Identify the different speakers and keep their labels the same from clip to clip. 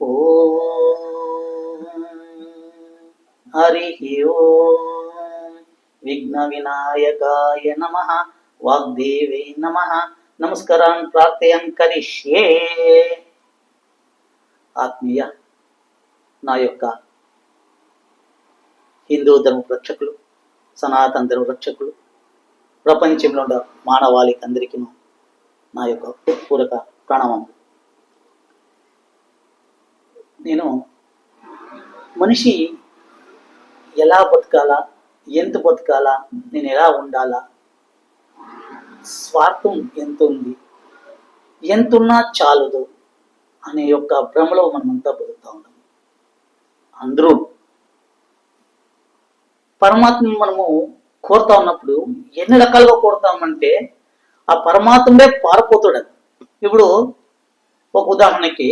Speaker 1: ఓం హరి ఓం విఘ్న వినాయకాయ నమః వాగ్దేవే నమః నమస్కారాన్ ప్రార్థయన్ కరిష్యే. ఆత్మీయ నా యొక్క హిందూ ధర్మ రక్షకులు, సనాతన ధర్మ రక్షకులు, ప్రపంచంలో ఉన్న మానవాళికి అందరికీ నా యొక్క హృత్పూర్వక ప్రణామం. నేను మనిషి ఎలా బతకాలా, ఎంత బతకాలా, నేను ఎలా ఉండాలా, స్వార్థం ఎంత ఉంది, ఎంతున్నా చాలదు అనే యొక్క భ్రమలో మనమంతా బతుకుతూ ఉంటాం. అందరూ పరమాత్మను మనము కోరుతా ఉన్నప్పుడు ఎన్ని రకాలుగా కోరుతామంటే ఆ పరమాత్మే పారిపోతాడు. ఇప్పుడు ఒక ఉదాహరణకి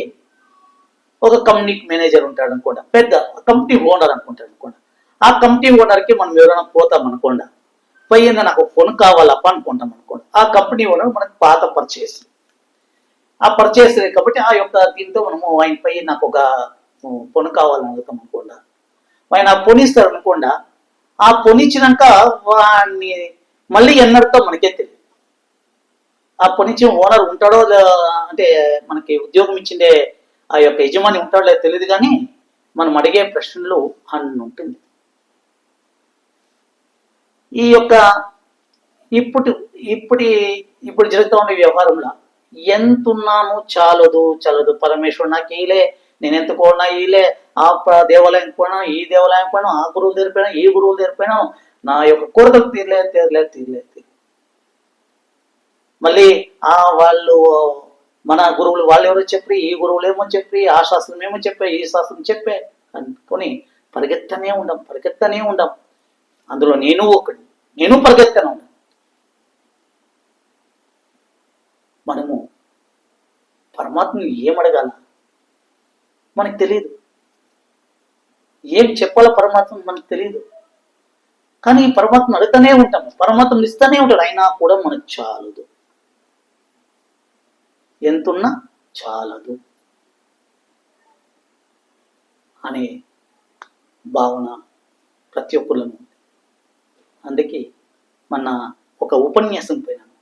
Speaker 1: ఒక కంపెనీ మేనేజర్ ఉంటాడు అనుకోండి, పెద్ద కంపెనీ ఓనర్ అనుకుంటాడు అనుకోండి. ఆ కంపెనీ ఓనర్కి మనం ఎవరైనా పోతాం అనుకోండి, పోయిందా నాకు ఫోన్ కావాలప్ప అనుకుంటాం అనుకోండి. ఆ కంపెనీ ఓనర్ మనకు పాత పర్చేస్, ఆ పర్చేస్ కాబట్టి ఆ యొక్క దీంతో మనము ఆయన పై నాకు ఒక ఫోన్ కావాలని అడుగుతాం అనుకోండి. ఆయన పొనిస్తాడు అనుకోండి. ఆ పొనిచ్చినాక వాడిని మళ్ళీ ఎన్నడతో మనకే తెలియదు. ఆ పొనిచ్చిన ఓనర్ ఉంటాడో అంటే మనకి ఉద్యోగం ఇచ్చిండే ఆ యొక్క యజమాని ఉంటాడో లేదో తెలియదు, కానీ మనం అడిగే ప్రశ్నలు అన్ని ఉంటుంది. ఈ యొక్క ఇప్పుడు జరుగుతూ ఉన్న వ్యవహారంలో ఎంతున్నాను చాలదు పరమేశ్వరుడు నాకు ఈలే, నేను ఎంత కోరినా ఈలే, ఆ దేవాలయం పోయినా, ఈ దేవాలయం పోయినా, ఆ గురువులు తెరిపోయినా, ఈ గురువులు తెరిపోయినా, నా యొక్క కోరికలు తీరలేదు. మళ్ళీ వాళ్ళు మన గురువులు వాళ్ళు ఎవరో చెప్పి, ఈ గురువులు ఏమో చెప్పి, ఆ శాస్త్రం ఏమో చెప్పే, ఈ శాస్త్రం చెప్పే అనుకొని పరిగెత్తనే ఉండం. అందులో నేను పరిగెత్తనే ఉండం. మనము పరమాత్మని ఏం అడగాల మనకు తెలియదు, ఏం చెప్పాలో పరమాత్మ మనకు తెలియదు. కానీ పరమాత్మ అడుగుతూనే ఉంటాము, పరమాత్మను ఇస్తూనే ఉంటాడు. అయినా కూడా మనకు చాలదు, ఎంతున్నా చాలదు అనే భావన ప్రతి ఒక్కరిలో ఉంది. అందుకే మన ఒక ఉపన్యాసం పోయినాను.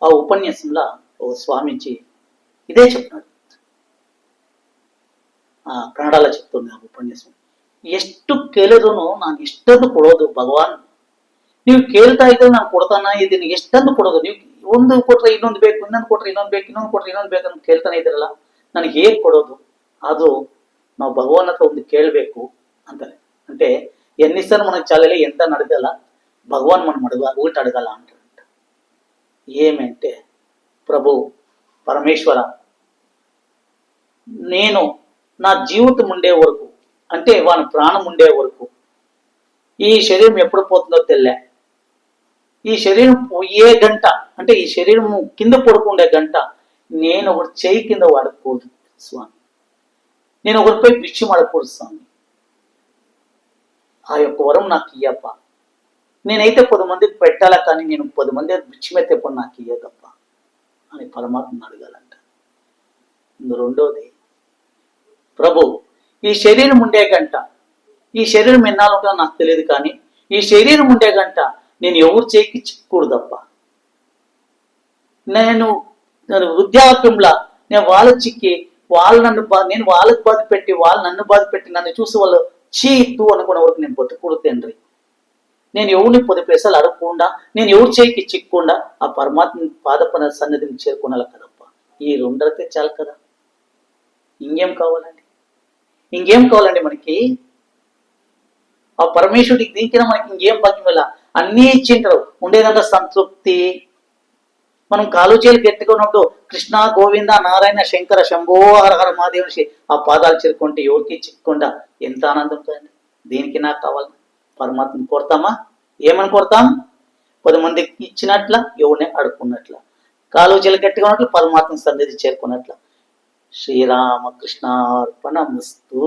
Speaker 1: ఆ ఉపన్యాసంలో ఓ స్వామీజీ ఇదే చెప్తున్నాడు. ಕನ್ನಡಲ್ಲ చెప్తుంది ಆ ಉಪನ್ಯಾಸ. ಎಷ್ಟು ಕೇಳಿದ್ರು ನಾನು ಇಷ್ಟೊಂದು ಕೊಡೋದು ಭಗವಾನ್, ನೀವು ಕೇಳ್ತಾ ಇದ್ರೆ ನಾನು ಕೊಡ್ತಾನ ಇದೀನಿ, ಎಷ್ಟೊಂದು ಕೊಡೋದು, ನೀವು ಒಂದು ಕೊಟ್ರೆ ಇನ್ನೊಂದು ಬೇಕು, ಇನ್ನೊಂದು ಕೊಟ್ರೆ ಇನ್ನೊಂದು ಬೇಕು, ಇನ್ನೊಂದು ಕೊಟ್ರೆ ಇನ್ನೊಂದು ಬೇಕು ಅಂತ ಕೇಳ್ತಾನೆ ಇದ್ರಲ್ಲ, ನನಗೆ ಹೇಗೆ ಕೊಡೋದು? ಅದು ನಾವು భగవాన్ ಹತ್ರ ಒಂದು ಕೇಳಬೇಕು అంటారు. అంటే ఎన్నిసార్లు మనకు చాలలే ఎంత అడగాల, భగవాన్ మనం ఒకటి అడగాల అంటారంట. ఏమంటే, ప్రభు పరమేశ్వర, నేను నా జీవితం ఉండే వరకు, అంటే వాని ప్రాణం ఉండే వరకు, ఈ శరీరం ఎప్పుడు పోతుందో తెల్లే, ఈ శరీరం పోయే గంట, అంటే ఈ శరీరం కింద పడుకుండే గంట నేను ఒకటి చేయి కింద వాడకూడదు స్వామి, నేను ఒకరిపై భిక్షం అడగకూడదు స్వామి. ఆ యొక్క వరం నాకు ఇయ్యప్ప. నేనైతే 10 మందికి పెట్టాలా, కానీ నేను 10 మంది భిక్షమైతే ఎప్పుడు నాకు ఇయ్యదప్ప అని పరమాత్మను అడగాలంట. రెండోది, ప్రభు ఈ శరీరం ఉండే గంట, ఈ శరీరం ఎన్నాళ్ళు ఉంటుందో నాకు తెలియదు, కానీ ఈ శరీరం ఉండే గంట నేను ఎవరు చేయికి చిక్కకూడదప్ప. నేను వృద్ధాప్యంలా నేను వాళ్ళ చిక్కి వాళ్ళు నేను వాళ్ళకి బాధ పెట్టి, వాళ్ళు నన్ను బాధ పెట్టి, నన్ను చూసి వాళ్ళు చీతు అనుకునే వరకు నేను బతుకూడదు తండ్రి. నేను ఎవరిని 10 పైసలు అడగకుండా, నేను ఎవరు చేయికి చిక్కకుండా ఆ పరమాత్మ పాదపన సన్నిధిని చేరుకోనాలి కదప్ప. ఈ రెండైతే చాలు కదా, ఇంకేం కావాలండి మనకి? ఆ పరమేశ్వరుడికి దించిన మనకి ఇంకేం భాగ్యం వల్ల అన్నీ ఇచ్చింటారు. ఉండేదంతా సంతృప్తి. మనం కాలుచేలు గట్టికున్నప్పుడు కృష్ణ గోవింద నారాయణ శంకర శంభో హర హర మహాదేవుని ఆ పాదాలు చేరుకుంటే ఎవరికి చిక్కకుండా ఎంత ఆనందం కదండి. దీనికి నాకు కావాలి. పరమాత్మని కోరుతామా? ఏమని కోరుతాం? 10 మందికి ఇచ్చినట్ల, ఎవరిని అడుక్కున్నట్ల, కాలుచేలు గట్టిగా ఉన్నట్లు, పరమాత్మ సన్నిధి చేరుకున్నట్ల. శ్రీరామకృష్ణార్పణమస్తు.